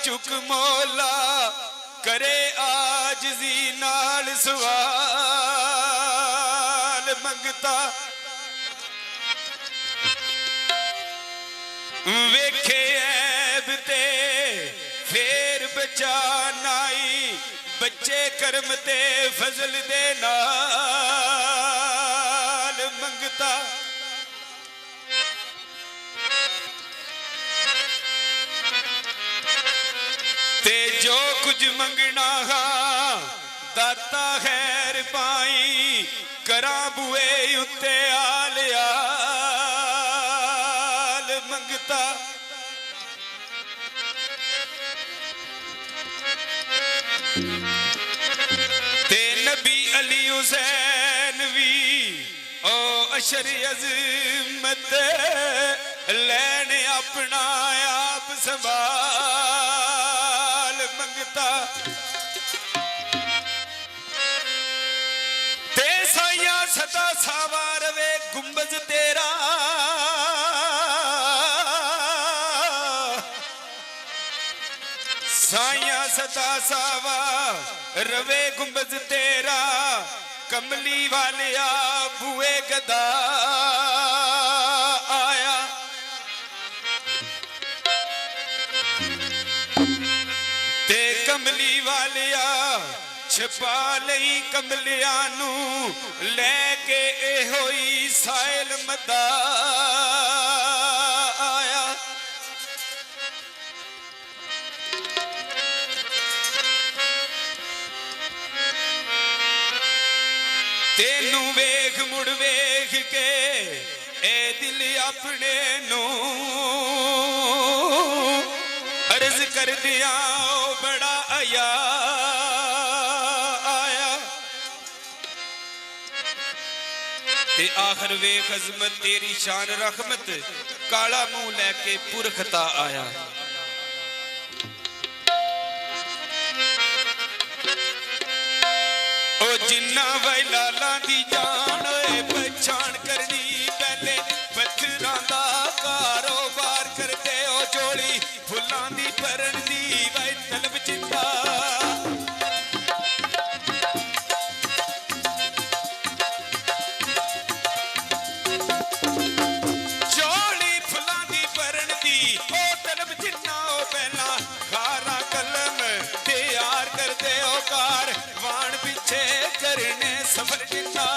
चुक मौला करे आजजी नाल सवाल मंगता वेखे ऐब ते फेर बचा नाई बच्चे कर्म ते फजल दे नाल मंगता ते जो कुछ मंगना हा दाता खैर पाई करा बुए उत्ते आल आल मंगता ते नबी अली हुसैन भी ओ अशर अज़मत लैने अपना आप संभाल मंगता ते साया सदा सावा रवे गुंबज तेरा साया सदा सावा रवे गुंबज तेरा कमली वालिया बुए गदा आया ते कमली वालिया छपा लई कमलिया नू लैके ए होई साइल मदा आया तेनू वेख मुड़ वेख के ए दिल अपने नू अर्ज कर दिया बड़ा आया आया ते आखिर वेख अजमत तेरी शान रहमत काला मुंह लैके पुरखता आया ओ जिन्ना वैलाला दी जान पहचान करनी पहले पत्थरां दा कारोबार करते ओ जोड़ी फुल्लां दी भरन दी वै तलब चिंता जोड़ी फुल्लां दी भरन दी ओ तलब चिंता ओ पहला खारा कलम तैयार करते ओ कार वाण पीछे करने सफर जिंदा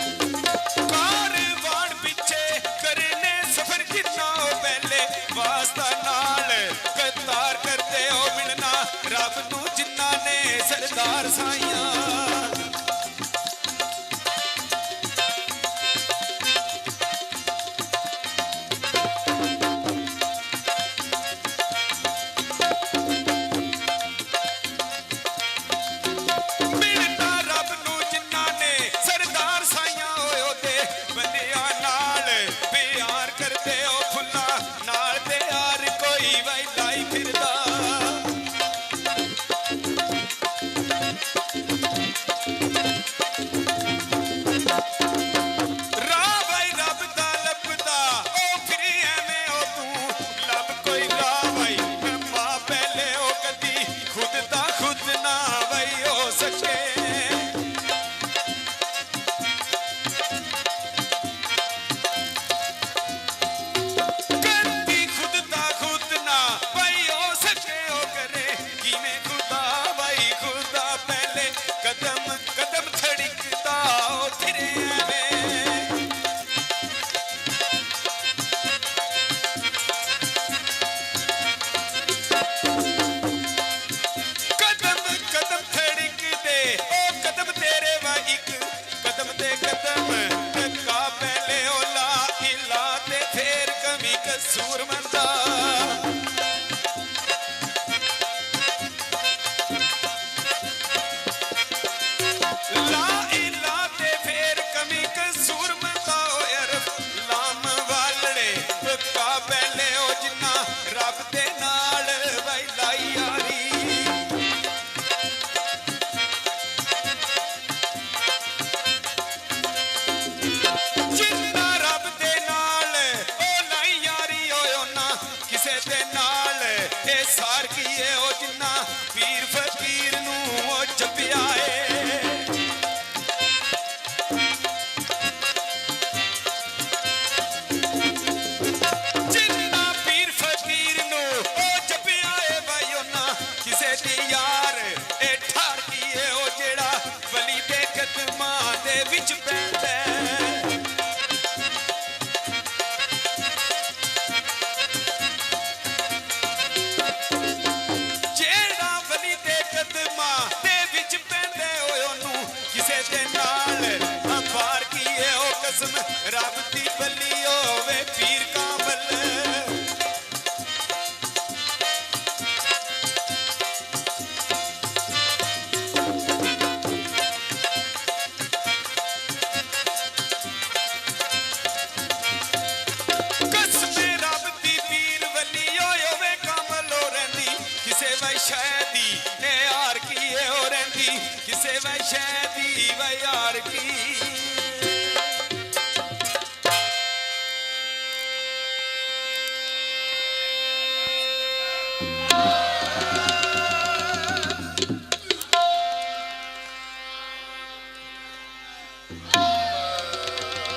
कार वाण पीछे करने सफर जिंदा पहले वास्ता नाल कतार करते हो मिलना रब नू जिन्ना ने सरदार साइया ਵੈਸ਼ੈ ਦੀ ਇਹ ਯਾਰ ਕੀ ਉਹ ਰਹਿੰਦੀ ਕਿਸੇ ਵੈਸ਼ੈ ਦੀ ਵੇ ਯਾਰ ਕੀ